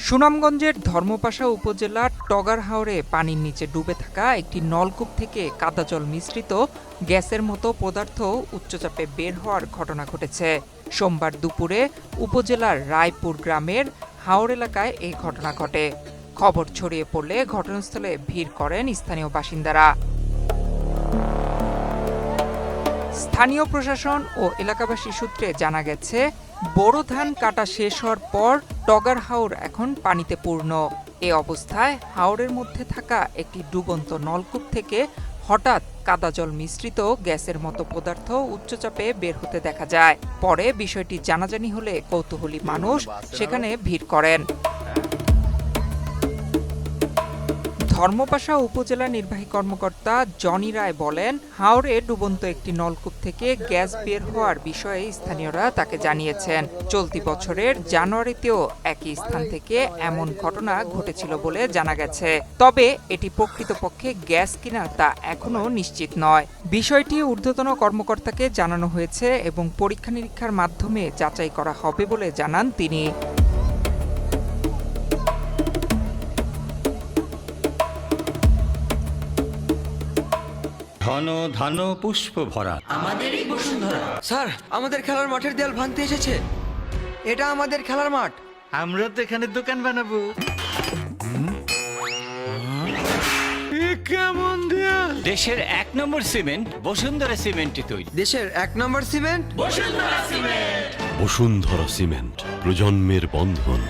সুনামগঞ্জের ধর্মপাশা উপজেলার টগার হাওরে পানির নিচে ডুবে থাকা একটি নলকূপ থেকে কাদা জল মিশ্রিত গ্যাসের মতো পদার্থ উচ্চচাপে বের হওয়ার ঘটনা ঘটেছে। সোমবার দুপুরে উপজেলার রায়পুর গ্রামের হাওর এলাকায় এই ঘটনা ঘটে। খবর ছড়িয়ে পড়লে ঘটনাস্থলে ভিড় করেন স্থানীয় বাসিন্দারা। স্থানীয় প্রশাসন ও এলাকাবাসী সূত্রে জানা গেছে, বোরো ধান কাটা শেষ হওয়ার পর টগার হাওর এখন পানিতে পূর্ণ। এ অবস্থায় হাওরের মধ্যে থাকা একটি ডুবন্ত নলকূপ থেকে হঠাৎ কাদা জল মিশ্রিত গ্যাসের মতো পদার্থ উচ্চচাপে বের হতে দেখা যায়। পরে বিষয়টি জানাজানি হলে কৌতূহলী মানুষ সেখানে ভিড় করেন। ধর্মপাশা উপজেলা নির্বাহী কর্মকর্তা জনি রায় বলেন, হাওরে ডুবন্ত একটি নলকূপ থেকে গ্যাস বের হওয়ার বিষয়ে স্থানীয়রা তাকে জানিয়েছেন। চলতি বছরের জানুয়ারিতেও একই স্থান থেকে এমন ঘটনা ঘটেছিল বলে জানা গেছে। তবে এটি প্রকৃতপক্ষে গ্যাস কিনা তা এখনো নিশ্চিত নয়। বিষয়টি ঊর্ধ্বতন কর্মকর্তাকে জানানো হয়েছে এবং পরীক্ষা নিরীক্ষার মাধ্যমে যাচাই করা হবে বলে জানান তিনি। ঘন ধান পুষ্প ভরা আমাদেরই বসুন্ধরা। স্যার, আমাদের খেলার মাঠের দেয়াল ভাঙতে এসেছে। এটা আমাদের খেলার মাঠ। আমরা তো এখানে দোকান বানাবো। কেমন দেয়াল! দেশের 1 নম্বর সিমেন্ট বসুন্ধরা সিমেন্টে তৈরি। দেশের 1 number cement Bashundhara cement. Bashundhara cement, প্রজন্মের বন্ধন।